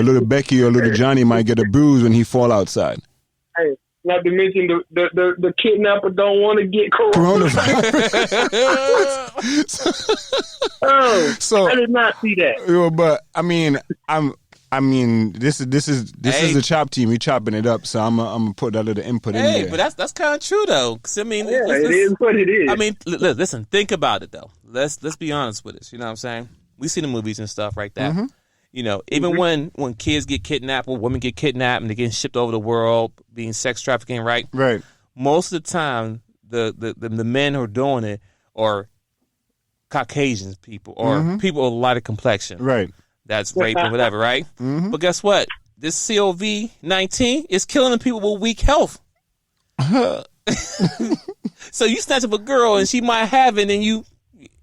little Becky or little Johnny might get a bruise when he fall outside. Hey, not to mention the kidnapper don't want to get coronavirus. So I did not see that. But I mean, this is the chop team. We chopping it up, so I'm gonna put that little input in there. Hey, but that's kind of true though. 'Cause, I mean, Yeah, it is what it is. I mean, listen, think about it though. Let's be honest with this. You know what I'm saying? We see the movies and stuff like that. Mm-hmm. You know, even when kids get kidnapped or women get kidnapped and they're getting shipped over the world, being sex trafficking, right? Right. Most of the time, the men who are doing it are Caucasian people or people with a lighter complexion. Right. That's rape or whatever, right? Mm-hmm. But guess what? This COVID-19 is killing the people with weak health. So you snatch up a girl and she might have it and you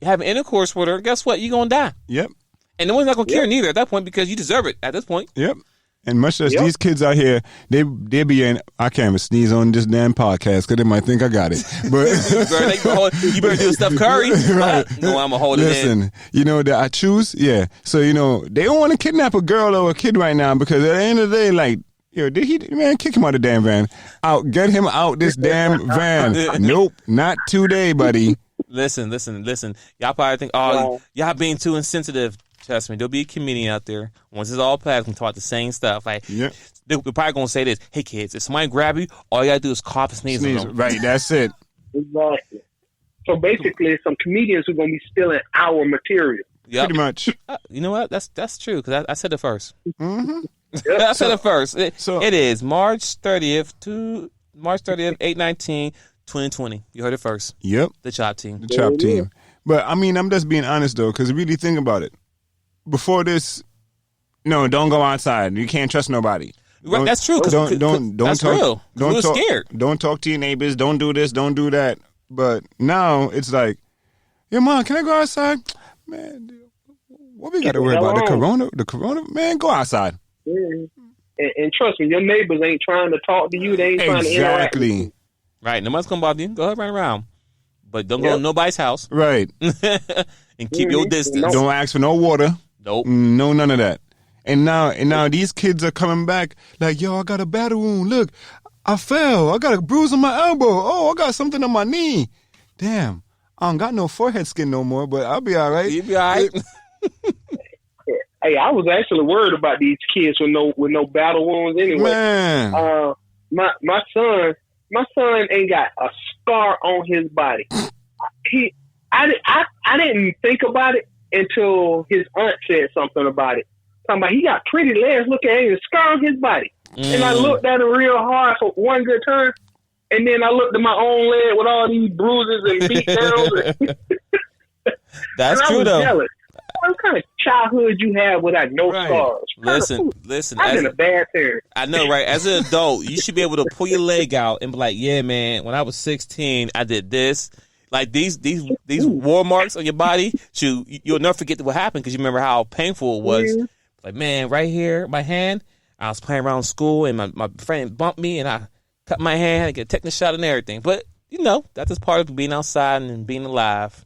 have intercourse with her, guess what? You're going to die. Yep. And no one's not going to care neither at that point because you deserve it at this point. Yep. And much as these kids out here, they be in. I can't even sneeze on this damn podcast because they might think I got it. But you better do Steph Curry. Right. No, I'm going to hold it in. Listen, you know that I choose. Yeah. So they don't want to kidnap a girl or a kid right now because at the end of the day, like, kick him out of the damn van. Get him out this damn van. Nope, not today, buddy. Listen. Y'all probably think, y'all being too insensitive. Trust me, there'll be a comedian out there. Once it's all passed, we talk the same stuff. Like, they're probably going to say this. Hey, kids, if somebody grab you, all you got to do is cough and sneeze. Right, that's it. Exactly. So basically, some comedians are going to be stealing our material. Yep. Pretty much. You know what? That's true because I said it first. Mm-hmm. Yep. I said it first. It is March 30th, 8/19, 2020. You heard it first. Yep. The Chop Team. The Chop Team. But, I mean, I'm just being honest, though, because really think about it. Before this, no, don't go outside. You can't trust nobody. Right, that's true. Don't that's talk. Real. Don't talk. Scared. Don't talk to your neighbors. Don't do this. Don't do that. But now it's like, yeah, Mom, can I go outside? Man, what we got to worry about? The corona? Man, go outside. Yeah. And trust me, your neighbors ain't trying to talk to you. They ain't trying to interact with you. Right. Nobody's going to bother you. Go ahead, run around. But don't go to nobody's house. Right. And keep your distance. Don't ask for no water. Nope. No, none of that. And now these kids are coming back like, yo, I got a battle wound. Look, I fell. I got a bruise on my elbow. Oh, I got something on my knee. Damn. I don't got no forehead skin no more, but I'll be all right. You'll be all right. Hey, I was actually worried about these kids with no battle wounds anyway. Man. My son ain't got a scar on his body. I didn't think about it until his aunt said something about it. Talking about he got pretty legs. Look at him, a scar on his body. And I looked at him real hard for one good turn, and then I looked at my own leg with all these bruises and beat downs. That's and true, though. Jealous. What kind of childhood you have without no scars? Listen. I've been a bad parent. I know, right? As an adult, you should be able to pull your leg out and be like, yeah, man, when I was 16, I did this. Like these war marks on your body, you'll never forget what happened because you remember how painful it was. Yeah. Like, man, right here, my hand, I was playing around school and my friend bumped me and I cut my hand, I get a tetanus shot and everything. But, that's just part of being outside and being alive.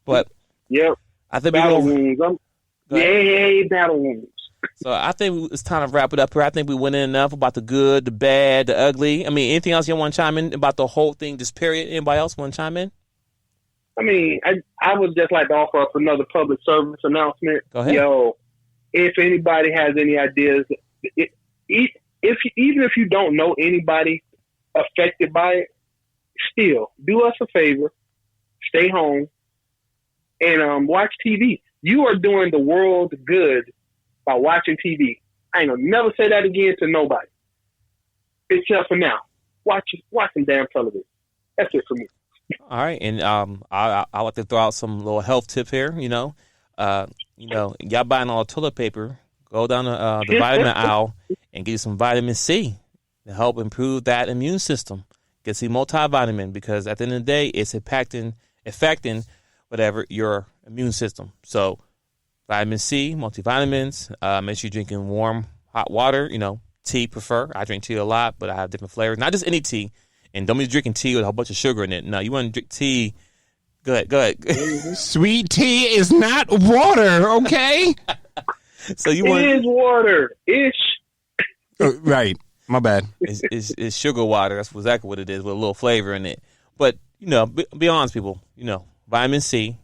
But yep. I think battle wounds. Battle wounds. So I think it's time to wrap it up here. I think we went in enough about the good, the bad, the ugly. I mean, anything else you want to chime in about the whole thing, just period? Anybody else want to chime in? I mean, I would just like to offer up another public service announcement. Go ahead. Yo, if anybody has any ideas, even if you don't know anybody affected by it, still do us a favor, stay home, and watch TV. You are doing the world good by watching TV. I ain't gonna never say that again to nobody, except for now. watch some damn television. That's it for me. All right, and I like to throw out some little health tip here. Y'all buying all the toilet paper. Go down to the vitamin aisle and get you some vitamin C to help improve that immune system. Get some multivitamin because at the end of the day, it's affecting your immune system. So vitamin C, multivitamins. Make sure you're drinking warm, hot water. Tea prefer. I drink tea a lot, but I have different flavors. Not just any tea. And don't be drinking tea with a whole bunch of sugar in it. No, you want to drink tea. Go ahead. Sweet tea is not water, okay? So you want? It is water. Right. My bad. It's sugar water. That's exactly what it is with a little flavor in it. But be honest, people. Vitamin C.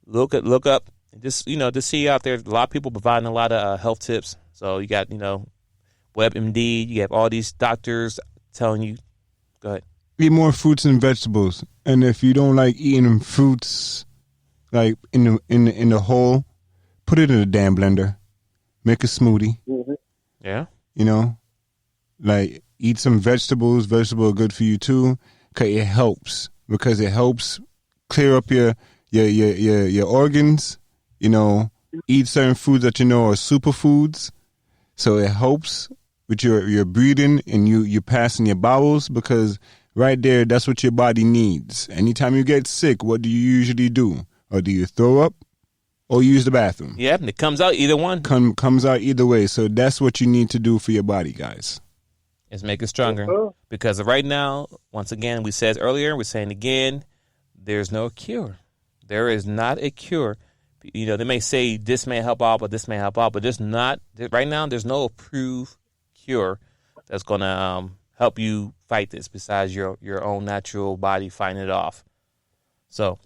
Look up. Just see out there. A lot of people providing a lot of health tips. So you got WebMD. You have all these doctors telling you. Go ahead. Eat more fruits and vegetables, and if you don't like eating fruits, like in the whole, put it in a damn blender, make a smoothie. Mm-hmm. Yeah. Like eat some vegetables. Vegetables are good for you too, because it helps clear up your organs. Eat certain foods that are superfoods, so it helps with your breathing and you passing your bowels, because right there, that's what your body needs. Anytime you get sick, what do you usually do? Or do you throw up or use the bathroom? Yeah, it comes out either one. Comes out either way. So that's what you need to do for your body, guys. Is make it stronger. Because right now, once again, we said earlier, we're saying again, there's no cure. There is not a cure. They may say this may help out, but this may help out, but there's not. Right now, there's no approved cure that's going to help you fight this besides your own natural body fighting it off. So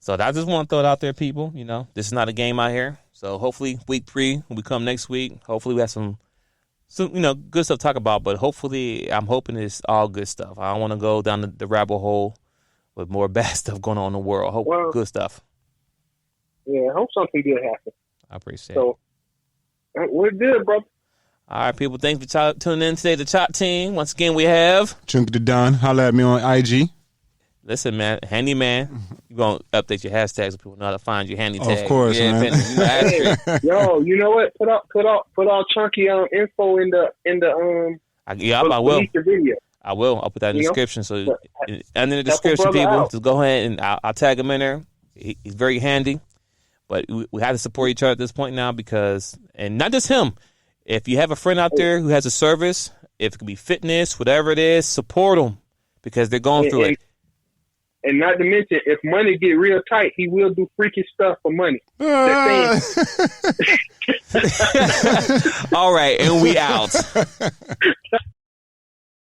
I just want to throw it out there, people. This is not a game out here. So hopefully week 3, when we come next week, hopefully we have some good stuff to talk about, but hopefully I'm hoping it's all good stuff. I don't want to go down the rabbit hole with more bad stuff going on in the world. Good stuff. Yeah, I hope something good happens. I appreciate it. So we're good, brother. All right, people. Thanks for tuning in today. The Chop Team. Once again, we have Chunky the Don. Holla at me on IG. Listen, man. Handyman. You're going to update your hashtags so people know how to find your handy tag. Of course, man. Yo, you know what? Put out Chunky info in the I will. Video. I will. I'll put that in the description. So under the description, people, just go ahead and I'll tag him in there. He's very handy. But we have to support each other at this point now and not just him. If you have a friend out there who has a service, if it could be fitness, whatever it is, support them because they're going through it. And not to mention, if money get real tight, he will do freaky stuff for money. All right, and we out.